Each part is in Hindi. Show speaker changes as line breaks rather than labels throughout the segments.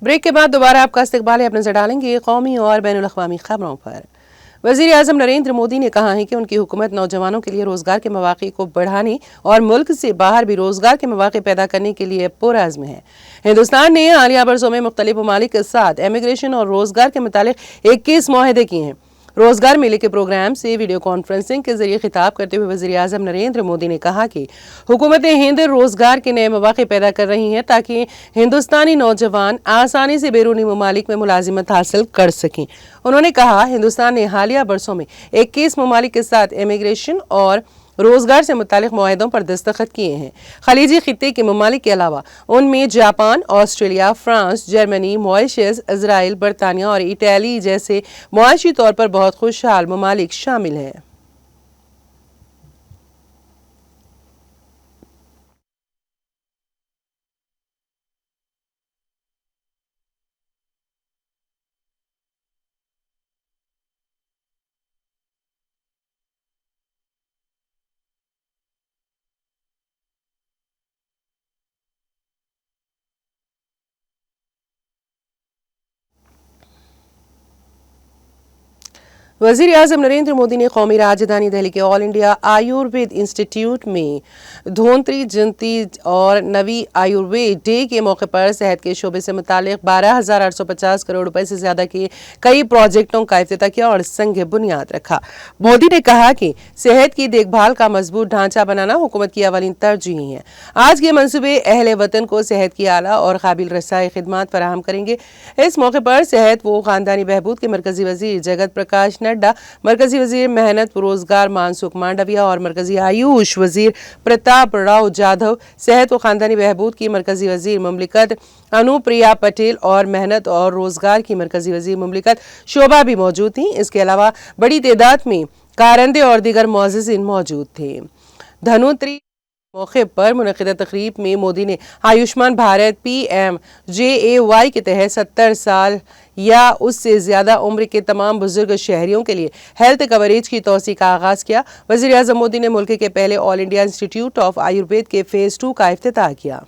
ब्रेक के बाद दोबारा आपका इस्तकबाल है। अब नजर डालेंगे कौमी और बैनुल-अक़वामी खबरों पर। वज़ीर-ए-आज़म नरेंद्र मोदी ने कहा है कि उनकी हुकूमत नौजवानों के लिए रोजगार के मौक़े को बढ़ाने और मुल्क से बाहर भी रोजगार के मौक़े पैदा करने के लिए पुरअज़्म है। हिंदुस्तान ने हालिया बरसों में मुख्तलिफ ममालिक के साथ इमिग्रेशन और रोजगार के मुतालिक 21 मुआहदे किए हैं। रोजगार मेले के प्रोग्राम से वीडियो कॉन्फ्रेंसिंग के जरिए खिताब करते हुए वज़ीर-ए-आज़म नरेंद्र मोदी ने कहा कि हुकूमत हिंद रोजगार के नए मौक़े पैदा कर रही हैं ताकि हिंदुस्तानी नौजवान आसानी से बैरूनी ममालिक में मुलाजिमत हासिल कर सकें। उन्होंने कहा, हिंदुस्तान ने हालिया बरसों में 21 ममालिक के साथ इमिग्रेशन और रोजगार से मुतालिक मुआहदों पर दस्तखत किए हैं। खलीजी खित्ते के ममालिक के अलावा उनमें Japan, Australia, France, Germany, Mauritius, Israel, बरतानिया और इटली जैसे मुआशी तौर पर बहुत खुशहाल ममालिक शामिल हैं। वज़ीर-ए-आज़म नरेंद्र मोदी ने कौमी राजधानी दिल्ली के ऑल इंडिया आयुर्वेद इंस्टीट्यूट में धोंतरी जयंती और नवी आयुर्वेद डे के मौके पर सेहत के शोबे से मुतालिक 12,850 करोड़ रुपए से ज्यादा के कई प्रोजेक्टों का इफ्तिताह किया और संग बुनियाद रखा। मोदी ने कहा कि सेहत की देखभाल का मजबूत ढांचा बनाना हुकूमत की अवलीन तरजीह है। आज के मंसूबे अहले वतन को सेहत की आला और काबिल रसाई खिदमात फराहम करेंगे। इस मौके पर सेहत व खानदानी बहबूद के मरकजी वजीर जगत प्रकाश नड्डा, मरकजी वजीर मेहनत रोजगार मानसुख मांडविया और मरकजी आयुष वजीर प्रताप राव जाधव, सेहत व खानदानी बहबूद की मरकजी वजीर मुमलिकत अनुप्रिया पटेल और मेहनत और रोजगार की मरकजी वजीर मुमलिकत शोभा भी मौजूद थी। इसके अलावा बड़ी तादाद में कारंदे और दीगर मुअज़्ज़िज़ीन मौजूद थे। धनोतरी मौके पर मुनक़िदा तकरीब में मोदी ने आयुष्मान भारत PMJAY के तहत 70 साल या उससे ज्यादा उम्र के तमाम बुजुर्ग शहरियों के लिए हेल्थ कवरेज की तौसीक़ का आगाज किया। वज़ीर-ए-आज़म मोदी ने मुल्क के पहले all India institute of Ayurveda के फेज 2 का इफ्तिताह किया।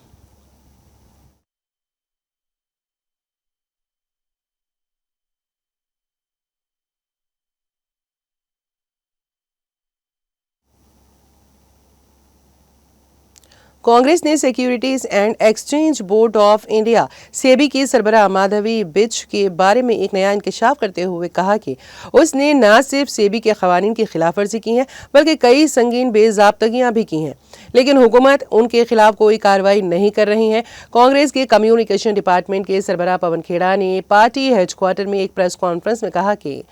कांग्रेस ने securities and exchange board of India SEBI की सरबराह माधवी बिज के बारे में एक नया इंकशाफ करते हुए कहा कि उसने न सिर्फ सेबी के क़वानीन की खिलाफ वर्जी की है बल्कि कई संगीन बेज़ाब्तगियां भी की हैं, लेकिन हुकूमत उनके खिलाफ कोई कार्रवाई नहीं कर रही है। कांग्रेस के कम्युनिकेशन डिपार्टमेंट के सरबराह पवन खेड़ा ने पार्टी हेडक्वार्टर में एक प्रेस कॉन्फ्रेंस में कहा कि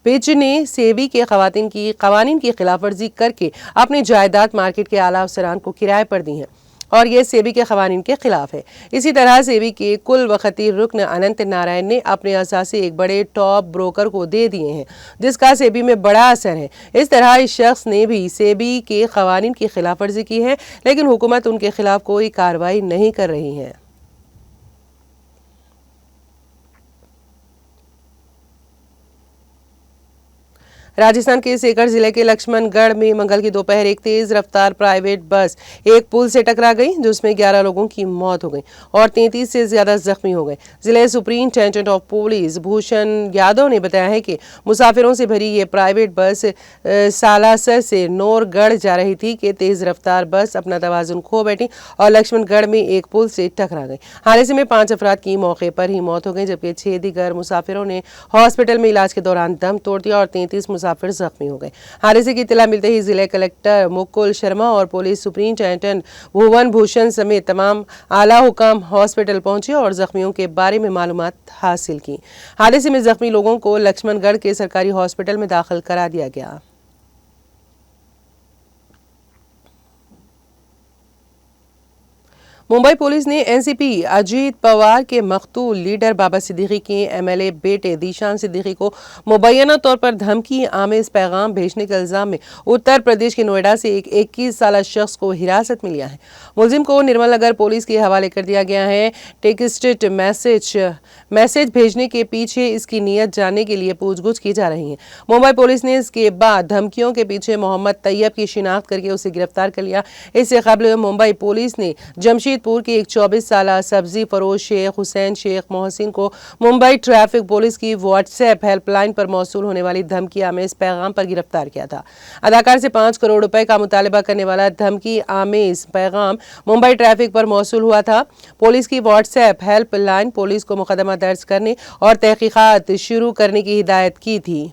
बिज ने सेबी के क़वानीन की खिलाफ वर्जी करके अपनी जायदाद मार्केट के आला अफसरान को किराए पर दी है और ये सेबी के क़वानीन के खिलाफ है। इसी तरह सेबी के कुल वक़्ती रुकन अनंत नारायण ने अपने असासे एक बड़े टॉप ब्रोकर को दे दिए हैं जिसका सेबी में बड़ा असर है। इस तरह इस शख्स ने भी सेबी के क़वानीन की खिलाफ वर्जी की है, लेकिन हुकूमत उनके खिलाफ कोई कार्रवाई नहीं कर रही है। राजस्थान के सीकर जिले के लक्ष्मणगढ़ में मंगल की दोपहर एक तेज रफ्तार प्राइवेट बस एक पुल से टकरा गई जिसमें 11 लोगों की मौत हो गई और 33 से ज्यादा जख्मी हो गए। जिले superintendent of police Bhushan Yadav ने बताया है कि मुसाफिरों से भरी ये प्राइवेट बस सालासर से नौरगढ़ जा रही थी कि तेज रफ्तार बस अपना तवाजुन खो बैठी और लक्ष्मणगढ़ में एक पुल से टकरा गई। हादसे में 5 अफराद की मौके पर ही मौत हो गई जबकि 6 दीगर मुसाफिरों ने हॉस्पिटल में इलाज के दौरान दम तोड़ दिया और 33 मुसाफिर जख्मी हो गए। हादसे की इत्तला मिलते ही जिले कलेक्टर मुकुल शर्मा और पुलिस सुपरिंटेंडेंट भुवन भूषण समेत तमाम आला हुकाम हॉस्पिटल पहुंचे और जख्मियों के बारे में मालूमात हासिल की। हादसे में जख्मी लोगों को लक्ष्मणगढ़ के सरकारी हॉस्पिटल में दाखिल करा दिया गया। मुंबई पुलिस ने एनसीपी अजीत पवार के मकतूल लीडर बाबा सिद्दीकी के एमएलए बेटे दीशान सिद्दीकी को मुबैना तौर पर धमकी आमेज पैगाम भेजने के इल्जाम में उत्तर प्रदेश के नोएडा से एक 21 साल शख्स को हिरासत में लिया है। मुलजिम को निर्मल नगर पुलिस के हवाले कर दिया गया है। टेक्स्ट मैसेज भेजने के पीछे इसकी नीयत जानने के लिए पूछगछ की जा रही है। मुंबई पुलिस ने इसके बाद धमकियों के पीछे मोहम्मद तैयब की शिनाख्त करके उसे गिरफ्तार कर लिया। इससे कबल मुंबई पुलिस ने जमशेद जमशेदपुर के एक 24 साल सब्जी फरोश शेख हुसैन शेख मोहसिन को मुंबई ट्रैफिक पुलिस की व्हाट्सएप हेल्पलाइन पर मौसूल होने वाली धमकी आमेज पैगाम पर गिरफ्तार किया था। अदाकार से 5 करोड़ रुपए का मुतालबा करने वाला धमकी आमेज पैगाम मुंबई ट्रैफिक पर मौसूल हुआ था। पुलिस की व्हाट्सएप हेल्पलाइन पुलिस को मुकदमा दर्ज करने और तहकीकात शुरू करने की हिदायत की थी।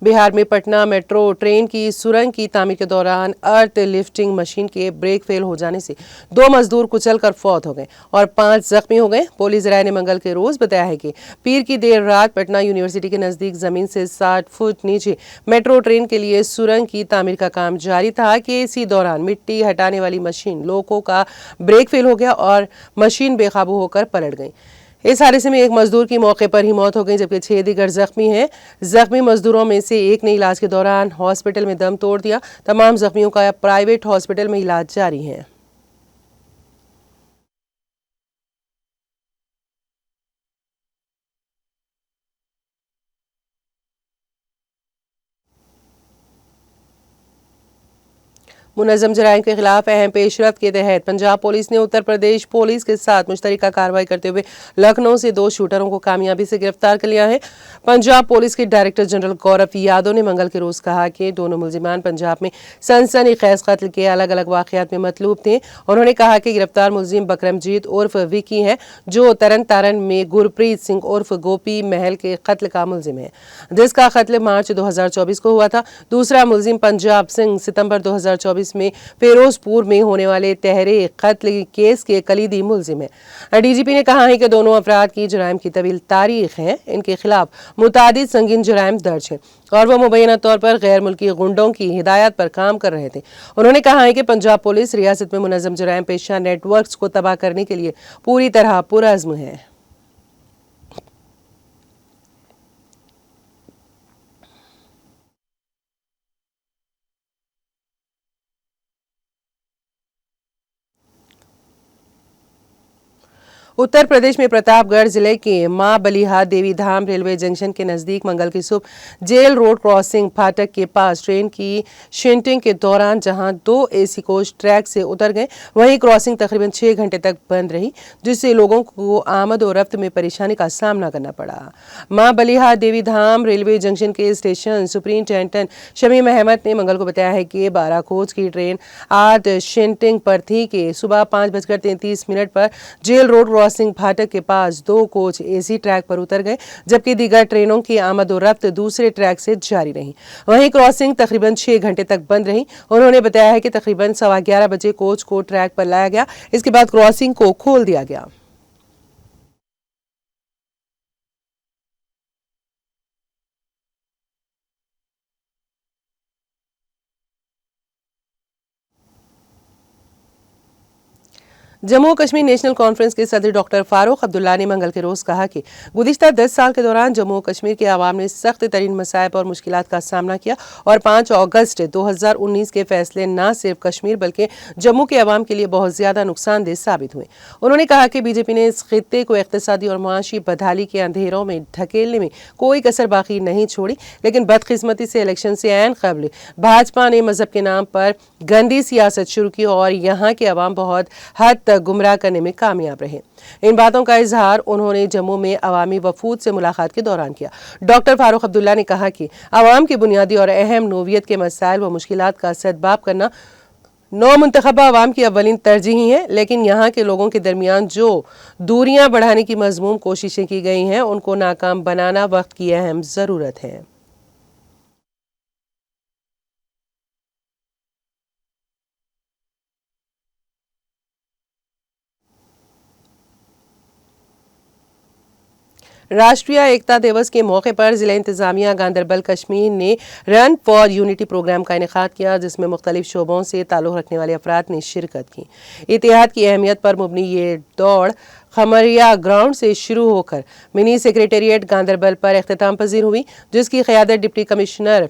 बिहार में पटना मेट्रो ट्रेन की सुरंग की तामीर के दौरान अर्थ लिफ्टिंग मशीन के ब्रेक फेल हो जाने से 2 मजदूर कुचलकर फौत हो गए और 5 जख्मी हो गए। पुलिस राय ने मंगल के रोज बताया है कि पीर की देर रात पटना यूनिवर्सिटी के नजदीक जमीन से 60 फुट नीचे मेट्रो ट्रेन के लिए सुरंग की तामीर का काम जारी था कि इसी दौरान मिट्टी हटाने वाली मशीन लोको का ब्रेक फेल हो गया और मशीन बेकाबू होकर पलट गई। इस हादसे में एक मजदूर की मौके पर ही मौत हो गई, जबकि 6 दीगर जख्मी हैं। जख्मी मजदूरों में से एक ने इलाज के दौरान हॉस्पिटल में दम तोड़ दिया। तमाम जख्मियों का प्राइवेट हॉस्पिटल में इलाज जारी है। मुनज़्ज़म जराइम के खिलाफ अहम पेशरफ्त के तहत पंजाब पुलिस ने उत्तर प्रदेश पुलिस के साथ मुश्तरका कार्रवाई करते हुए लखनऊ से 2 शूटरों को कामयाबी से गिरफ्तार कर लिया है। पंजाब पुलिस के डायरेक्टर जनरल गौरव यादव ने मंगल के रोज कहा कि दोनों मुलजिमान पंजाब में सनसनीखेज कत्ल के अलग अलग वाकयात में मतलूब थे। उन्होंने कहा कि गिरफ्तार मुलजिम बकरमजीत उर्फ विकी है, जो तरन तारण में गुरप्रीत सिंह उर्फ गोपी महल के कत्ल का मुलजिम है, जिसका कत्ल मार्च 2024 को हुआ था। दूसरा मुलजिम पंजाब सिंह सितंबर 2024 में फिरोजपुर में होने वाले तहरे कत्ल केस के कलीदी मुलजिम है। डीजीपी ने कहा है कि दोनों अफराद की जराइम की तवील तारीख है, इनके खिलाफ मुतादिद संगीन जराइम दर्ज है और वह मुबैना तौर पर गैर मुल्की गुंडों की हिदायत पर काम कर रहे थे। उन्होंने कहा है कि पंजाब पुलिस रियासत में मुनज़्ज़म जराइम पेशा नेटवर्क्स को तबाह करने के लिए पूरी तरह पुरअज़्म है। उत्तर प्रदेश में प्रतापगढ़ जिले के मां बलिहा देवी धाम रेलवे जंक्शन के नजदीक मंगल की सुबह जेल रोड क्रॉसिंग फाटक के पास ट्रेन की शिंटिंग के दौरान जहां 2 एसी कोच ट्रैक से उतर गए, वहीं क्रॉसिंग तकरीबन 6 घंटे तक बंद रही, जिससे लोगों को आमद और रफ्त में परेशानी का सामना करना पड़ा। मां बलिहा देवी धाम रेलवे जंक्शन के स्टेशन सुपरिंटेंडेंट शमीम अहमद ने मंगल को बताया है कि 12 कोच की ट्रेन आज शिंटिंग पर थी कि सुबह 5:33 पर जेल रोड क्रॉसिंग फाटक के पास 2 कोच एसी ट्रैक पर उतर गए, जबकि दीगर ट्रेनों की आमद और रफ्त दूसरे ट्रैक से जारी रही। वहीं क्रॉसिंग तकरीबन 6 घंटे तक बंद रही। उन्होंने बताया है कि तकरीबन 11:15 बजे कोच को ट्रैक पर लाया गया, इसके बाद क्रॉसिंग को खोल दिया गया। जम्मू कश्मीर नेशनल कॉन्फ्रेंस के सदर डॉक्टर फारूक अब्दुल्ला ने मंगल के रोज कहा कि गुज़िश्ता 10 साल के दौरान जम्मू कश्मीर के आवाम ने सख्त तरीन मसाइब और मुश्किलात का सामना किया और 5 अगस्त 2019 के फैसले न सिर्फ कश्मीर बल्कि जम्मू के आवाम के लिए बहुत ज्यादा नुकसानदेह साबित हुए। उन्होंने कहा कि बीजेपी ने इस खित्ते को इक्तिसादी और मुआशी बदहाली के अंधेरों में ढकेलने में कोई कसर बाकी नहीं छोड़ी, लेकिन बदकिस्मती से इलेक्शन से ऐन कबल भाजपा ने मजहब के नाम पर गंदी सियासत शुरू की और यहाँ के अवाम बहुत हद तक गुमराह करने में कामयाब रहे। इन बातों का इजहार उन्होंने जम्मू में अवामी वफूद से मुलाकात के दौरान किया। डॉक्टर फारूक अब्दुल्ला ने कहा कि अवाम की बुनियादी और अहम नोवियत के मसाइल व मुश्किलात का सद्भाव करना नौ मुंतखबा अवाम की अव्वलीन तरजीह है, लेकिन यहाँ के लोगों के दरमियान जो दूरियां बढ़ाने की मजमूम कोशिशें की गई हैं, उनको नाकाम बनाना वक्त की अहम ज़रूरत है। राष्ट्रीय एकता दिवस के मौके पर जिला इंतजामिया गांधरबल कश्मीर ने रन फॉर यूनिटी प्रोग्राम का इनेकाद किया, जिसमें मुख्तलिफ शोबों से ताल्लुक़ रखने वाले अफराद ने शिरकत की। इतिहाद की अहमियत पर मुबनी ये दौड़ खमरिया ग्राउंड से शुरू होकर मिनी सेक्रेटेरिएट गांधरबल पर अख्तिताम पजीर हुई, जिसकी क़यादत डिप्टी कमिश्नर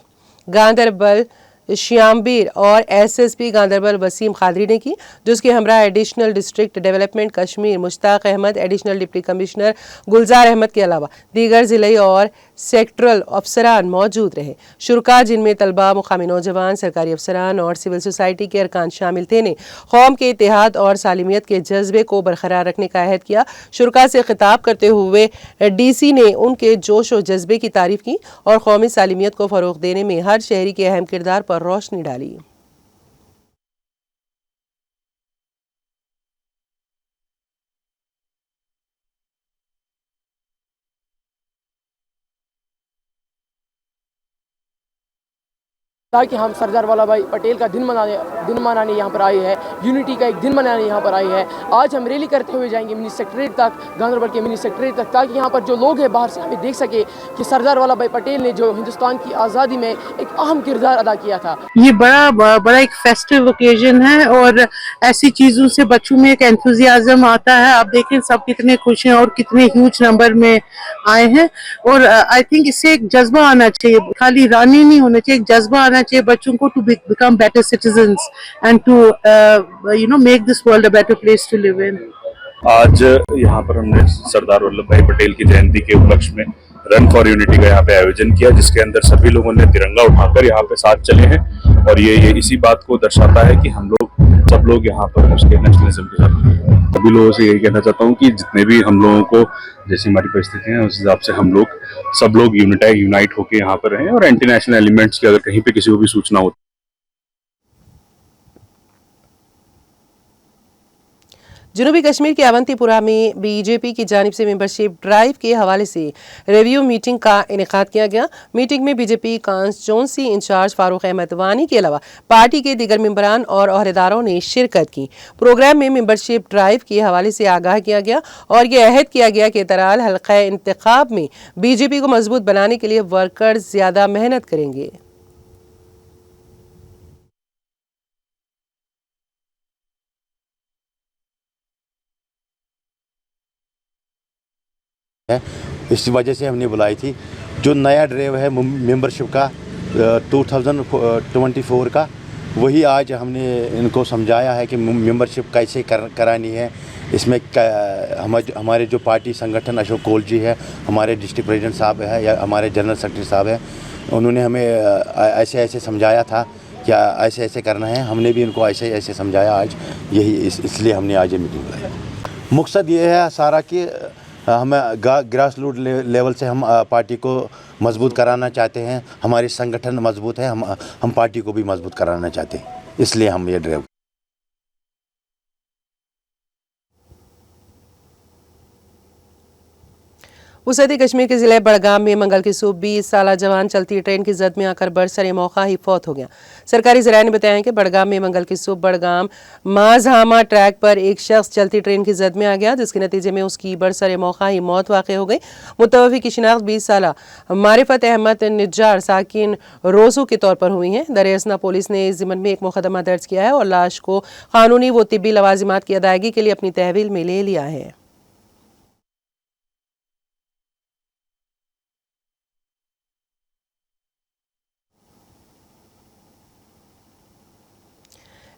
गांधरबल श्यामबीर और एसएसपी गांधरबल वसीम खादरी ने की, जिसके हमरा additional district development Kashmir Mushtaq Ahmad, additional deputy commissioner Gulzar Ahmad के अलावा दीगर जिले और सेक्टरल अफसरान मौजूद रहे। शुरका, जिनमें तलबा, मुकामी नौजवान, सरकारी अफसरान और सिविल सोसाइटी के अरकान शामिल थे, ने कौम के इत्तेहाद और सालिमियत के जज्बे को बरकरार रखने का अहद किया। शुरका से खिताब करते हुए डीसी ने उनके जोश और जज्बे की तारीफ की और कौमी सालिमियत को फरोग देने में हर शहरी के अहम किरदार पर रोशनी डाली।
ताकि हम सरदार वल्लभ भाई पटेल का दिन मनाने यहाँ पर आए हैं, यूनिटी का एक दिन मनाने यहाँ पर आए हैं। आज हम रैली करते हुए जाएंगे मिनी सेक्रेटरीट तक, गांधरबल के मिनी सेक्रेटरीट तक, ताकि यहाँ पर जो लोग हैं बाहर से हमें देख सके कि सरदार वल्लभ भाई पटेल ने जो हिंदुस्तान की आज़ादी में एक अहम किरदार अदा किया था।
ये बड़ा एक फेस्टिव ओकेजन है और ऐसी चीजों से बच्चों में एक एंथुजियाज्म आता है। आप देखें सब कितने खुश हैं और कितने ह्यूज नंबर में आए हैं और आई थिंक इससे एक जज्बा आना चाहिए, खाली रानी नहीं होना चाहिए, एक जज्बा आना चाहिए बच्चों को to become better citizens and to make this world a better place to live in.
आज यहाँ पर हमने सरदार वल्लभ भाई पटेल की जयंती के उपलक्ष्य में रन फॉर यूनिटी का यहाँ पे आयोजन किया, जिसके अंदर सभी लोगों ने तिरंगा उठाकर यहाँ पे साथ चले हैं और ये इसी बात को दर्शाता है कि हम लोग सब लोग यहाँ पर उसके नेशनलिज्म के साथ हैं। सभी लोगों से यही कहना चाहता हूँ कि जितने भी हम लोगों को जैसी हमारी परिस्थिति है उस हिसाब से हम लोग सब लोग यूनाइट होकर यहाँ पर रहें और एंटी नेशनल एलिमेंट्स की अगर कहीं पे किसी को भी सूचना हो।
जनूबी कश्मीर के अवंतीपुरा में बीजेपी की जानिब से मेंबरशिप ड्राइव के हवाले से रिव्यू मीटिंग का इनेकाद किया गया। मीटिंग में BJP constituency incharge Farooq Ahmad Wani के अलावा पार्टी के दीगर मेंबरान और अहदेदारों ने शिरकत की। प्रोग्राम में मेंबरशिप ड्राइव के हवाले से आगाह किया गया और ये अहद किया गया कि तराल हल्का इंतखाब में बीजेपी को मजबूत बनाने के लिए वर्कर्स ज्यादा मेहनत करेंगे।
इस वजह से हमने बुलाई थी। जो नया ड्राइव है मेंबरशिप का 2024 का, वही आज हमने इनको समझाया है कि मेंबरशिप कैसे करानी है। इसमें हमारे जो पार्टी संगठन अशोक कोल जी है, हमारे डिस्ट्रिक्ट प्रेसिडेंट साहब है या हमारे जनरल सेक्रेटरी साहब है, उन्होंने हमें ऐसे ऐसे समझाया था क्या ऐसे ऐसे करना है। हमने भी इनको ऐसे ऐसे समझाया आज, यही इसलिए हमने आज ये मीटिंग बुलाई। मकसद ये है सारा कि हमें ग्रास रूट लेवल से हम पार्टी को मजबूत कराना चाहते हैं। हमारी संगठन मजबूत है, हम पार्टी को भी मजबूत कराना चाहते हैं, इसलिए हम ये ड्राइव।
वसती कश्मीर के जिले बड़गाम में मंगल की सुबह 20 साला जवान चलती ट्रेन की जद में आकर बरसरे मौका ही फौत हो गया। सरकारी ज़राए ने बताया कि बड़गाम में मंगल की सुबह बड़गाम माजहामा ट्रैक पर एक शख्स चलती ट्रेन की जद में आ गया, जिसके नतीजे में उसकी बरसरे मौका ही मौत वाक़ हो गई। मुतवफ़ी की शिनाख्त 20 साला मारिफत अहमद निज्जार साकिन रोज़ू के तौर पर हुई है। दरियासना पुलिस ने इस ज़िम्मन में एक मुकदमा दर्ज किया है और लाश को कानूनी व तिब्बी लवाजिमात की अदायगी के लिए अपनी तहवील में ले लिया है।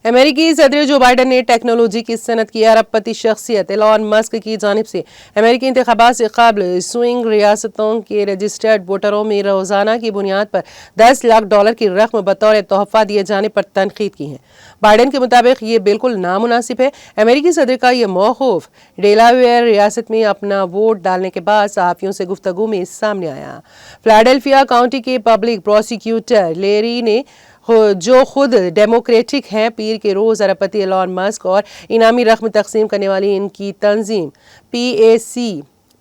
अमेरिकी सदर जो बाइडन ने टेक्नोलॉजी की सनत की अरबपति शख्सियत एलॉन मस्क की जानिब से अमेरिकी इंतखाबात से कबल स्विंग रियासतों के रजिस्टर्ड वोटरों में रोजाना की बुनियाद पर $10 लाख की रकम बतौर तोहफा दिए जाने पर तनकीद की है। बाइडन के मुताबिक ये बिल्कुल नामुनासिब है। अमेरिकी सदर का ये मौकूफ डेलावेयर रियासत में अपना वोट डालने के बाद सहाफ़ियों से गुफ्तगू में सामने आया। फिलाडेल्फिया काउंटी के पब्लिक प्रोसिक्यूटर लेरी ने, जो खुद डेमोक्रेटिक हैं, पीर के रोज़ अरबपति एलॉन मस्क और इनामी रकम तकसीम करने वाली इनकी तंजीम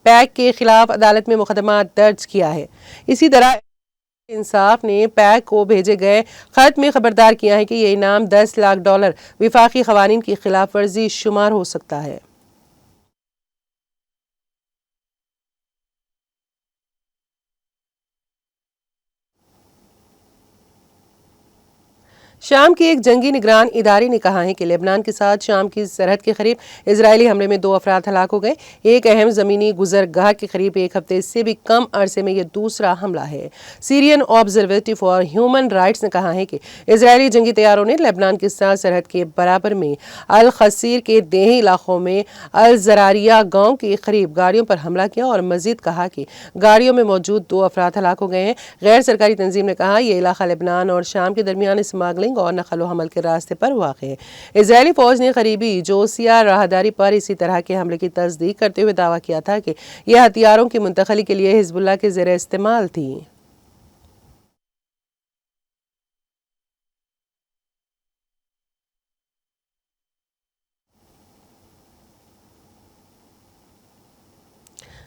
पैक के खिलाफ अदालत में मुकदमा दर्ज किया है। इसी तरह इंसाफ ने पैक को भेजे गए खत में खबरदार किया है कि यह इनाम $10 लाख विफाकी कवानीन की खिलाफ वर्जी शुमार हो सकता है। शाम के एक जंगी निगरान इदारे ने कहा है कि लेबनान के साथ शाम की सरहद के करीब इजरायली हमले में 2 अफराद हलाक हो गए। एक अहम जमीनी गुजरगाह के करीब एक हफ्ते से भी कम अरसे में यह दूसरा हमला है। Syrian observatory for human rights ने कहा है कि इजरायली जंगी तैयारों ने लेबनान के साथ सरहद के बराबर में अल खसीर के देही इलाकों में अल जरारिया गांव के करीब गाड़ियों पर हमला किया और मजीद कहा कि गाड़ियों में मौजूद 2 अफराद हलाक हो गए हैं। गैर सरकारी तंजीम ने कहा यह इलाका लेबनान और शाम के दरमियान स्मगलिंग और नकलो हमल के रास्ते पर वाक़ है। इजरायली फौज ने करीबी जोसिया राहदारी पर इसी तरह के हमले की तस्दीक करते हुए दावा किया था कि यह हथियारों की मुंतकली के लिए हिजबुल्लाह के ज़ेर इस्तेमाल थी।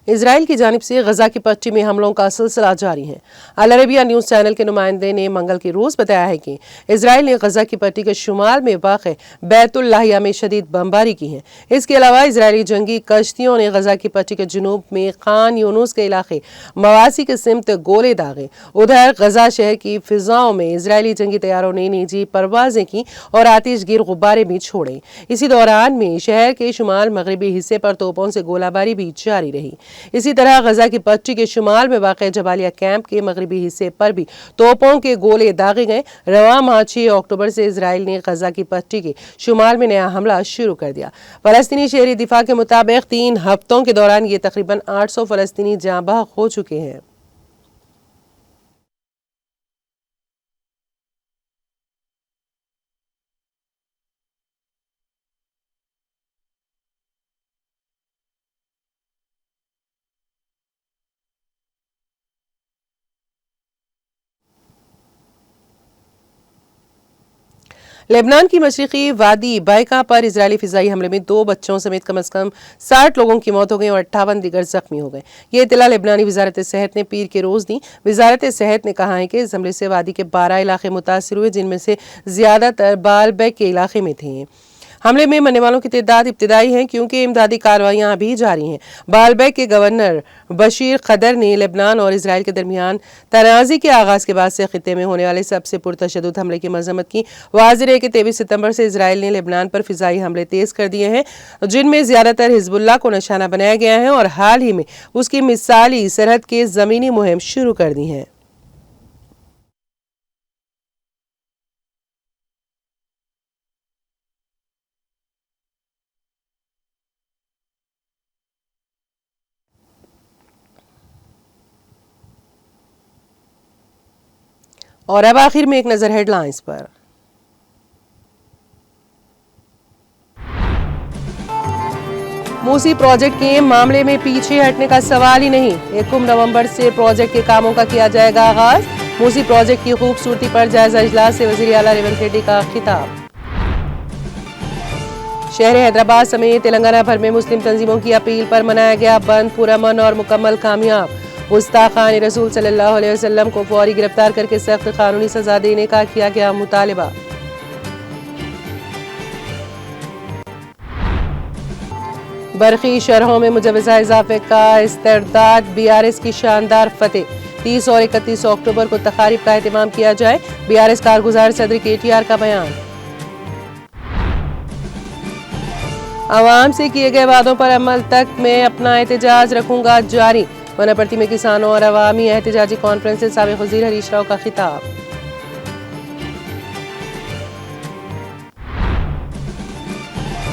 इजराइल की जानिब से गजा की पट्टी में हमलों का सिलसिला जारी है। अल अरबिया न्यूज़ चैनल के नुमाइंदे ने मंगल की रोज़ बताया है कि इजराइल ने गजा की पट्टी के शुमाल में वाक़ बैतुल लाहिया में शदीद बमबारी की है। इसके अलावा इजरायली जंगी कश्तियों ने गजा की पट्टी के जुनूब में खान यूनुस के इलाके मवासी के सिमत गोले दागे। उधर गजा शहर की फिजाओं में इजरायली जंगी तैयारों ने निजी परवाजें की और आतिशगीर गुब्बारे भी छोड़े। इसी दौरान में शहर के शुमाल मगरबी हिस्से पर तोपों से गोलाबारी भी जारी रही। इसी तरह गजा की पट्टी के शुमाल में वाक़ जबालिया कैंप के मगरबी हिस्से पर भी तोपों के गोले दागे गए। रवा माह 6 अक्टूबर से इजराइल ने गजा की पट्टी के शुमाल में नया हमला शुरू कर दिया। फलस्तीनी शहरी दिफा के मुताबिक 3 हफ्तों के दौरान ये तकरीबन 800 फलस्तीनी जाँ बहक हो चुके हैं। लेबनान की मशरिकी वादी बायका पर इजरायली फिजाई हमले में 2 बच्चों समेत कम से कम 60 लोगों की मौत हो गई और 58 दीगर जख्मी हो गए। ये इत्तला लेबनानी वजारत सेहत ने पीर के रोज दी। वजारत सेहत ने कहा है कि इस हमले से वादी के 12 इलाके मुतासर हुए, जिनमें से ज्यादातर बालबैक के इलाके में थे। हमले में मरने वालों की तादाद इब्तिदाई है क्योंकि इमदादी कार्रवाइयां अभी जारी हैं। बालबैक के गवर्नर बशीर खदर ने लेबनान और इजराइल के दरमियान तनाज़ी के आगाज के बाद से खित्ते में होने वाले सबसे पुरतशद्दुद हमले की मजम्मत की। वाज़ेह है कि 23 सितंबर से इजराइल ने लेबनान पर फिजाई हमले तेज कर दिए हैं, जिनमें ज्यादातर हिजबुल्लाह को निशाना बनाया गया है और हाल ही में उसकी मिसाली सरहद के जमीनी मुहिम शुरू कर दी है। और अब आखिर में एक नजर हेडलाइंस पर। मूसी प्रोजेक्ट के मामले में पीछे हटने का सवाल ही नहीं। 1 नवंबर से प्रोजेक्ट के कामों का किया जाएगा आगाज। मूसी प्रोजेक्ट की खूबसूरती पर जायजा इजलास से वजीर आला रेवंत रेड्डी का खिताब। शहर हैदराबाद समेत तेलंगाना भर में मुस्लिम तंजीमों की अपील पर मनाया गया बंद पुरअमन और मुकम्मल कामयाब। गुस्ताखान रसूल सल्लल्लाहु अलैहि वसल्लम को फौरी गिरफ्तार करके सख्त कानूनी सजा देने का किया गया मुतालिबा। बरखी शरहों में मुजवजा इजाफे का इस्तरदाद। बीआरएस की शानदार फतेह। 30 और 31 अक्टूबर को तकारीब का एहतमाम किया जाए। बीआरएस कारगुजार सदर केटीआर का बयान। आवाम से किए गए वादों पर अमल तक में अपना एहतजाज रखूंगा जारी। वनापर्ती में किसानों और अवामी एहतजाजी कॉन्फ्रेंस से साबिक वजीर हरीश राव का खिताब।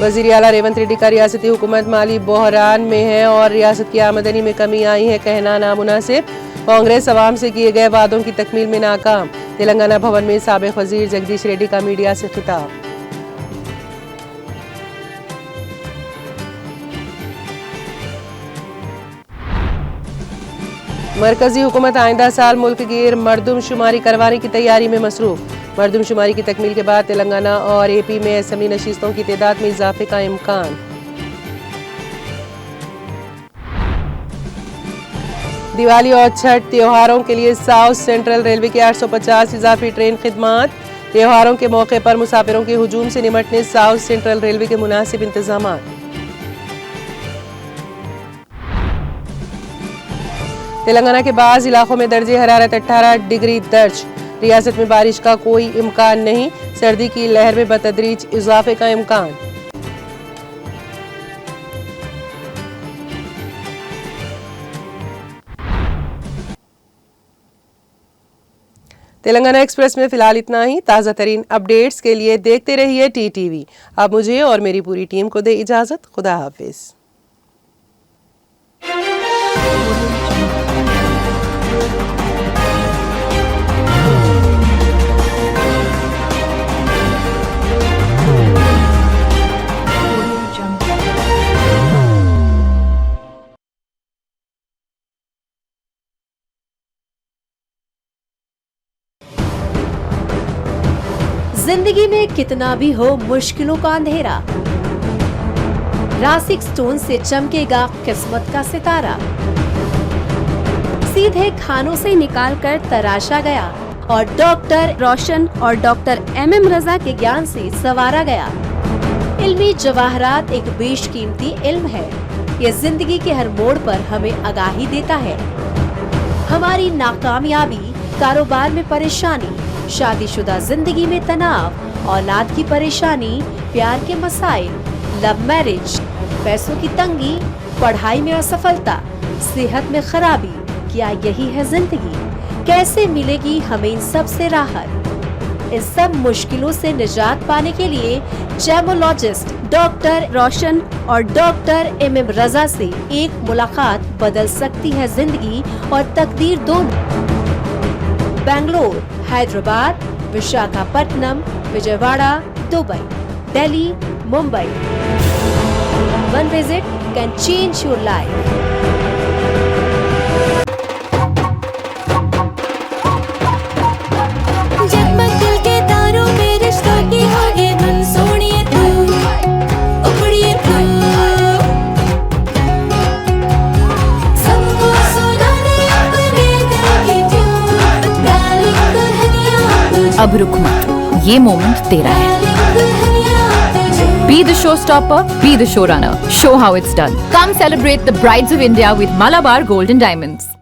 वजीर आला रेवंत रेड्डी का रियासती हुकूमत माली बहरान में है और रियासत की आमदनी में कमी आई है, कहना नामुनासिब। कांग्रेस अवाम से किए गए वादों की तकमील में नाकाम। तेलंगाना भवन में साबिक वजीर जगदीश रेड्डी का मीडिया से खिताब। मरकजी हुकूमत आइंदा साल मुल्क गिर मरदमशुमारी करवाने की तैयारी में मसरूफ। मरदमशुमारी की तकमील के बाद तेलंगाना और एपी में असमी नशिस्तों की तादाद में इजाफे का इम्कान। दिवाली और छठ त्योहारों के लिए साउथ सेंट्रल रेलवे की 850 इजाफी ट्रेन खिदमात। त्योहारों के मौके पर मुसाफिरों के हुजूम से निमटने साउथ सेंट्रल रेलवे के मुनासिब इंतजाम। तेलंगाना के बाज़ इलाकों में दर्जे हरारत 18 डिग्री दर्ज। रियासत में बारिश का कोई इम्कान नहीं। सर्दी की लहर में बतदरीज इजाफे का इम्कान। तेलंगाना एक्सप्रेस में फिलहाल इतना ही। ताज़ा तरीन अपडेट्स के लिए देखते रहिए TTV। अब मुझे और मेरी पूरी टीम को दे इजाज़त। खुदा हाफिज।
जिंदगी में कितना भी हो मुश्किलों का अंधेरा, रासिक स्टोन से चमकेगा किस्मत का सितारा। सीधे खानों से निकालकर तराशा गया और डॉक्टर रोशन और डॉक्टर MM रजा के ज्ञान से संवारा गया। इल्मी जवाहरात एक बेशकीमती इल्म है। ये जिंदगी के हर मोड़ पर हमें आगाही देता है। हमारी नाकामयाबी, कारोबार में परेशानी, शादीशुदा जिंदगी में तनाव, औलाद की परेशानी, प्यार के मसाइल, लव मैरिज, पैसों की तंगी, पढ़ाई में असफलता, सेहत में खराबी, क्या यही है जिंदगी? कैसे मिलेगी हमें इन सब से राहत? इन सब मुश्किलों से निजात पाने के लिए जेमोलॉजिस्ट डॉक्टर रोशन और डॉक्टर MM रजा से एक मुलाकात बदल सकती है जिंदगी और तकदीर दोनों। Bangalore, Hyderabad, Visakhapatnam, Vijayawada, Dubai, Delhi, Mumbai. One visit can change your life.
जगमग दिल के तारों में रिश्तों की होगी धुन, सोनिए तू, उपड़िए तू, सबको सुनाने अपने दिल की ट्यून, डार्लिंग दुल्हनिया तुझे,
अब रुक मत, ये मोमेंट तेरा है।
डार्लिंग दुल्हनिया तुझे।
Be the showstopper, be the showrunner. Show how it's done. Come celebrate the brides of India with Malabar Gold and Diamonds.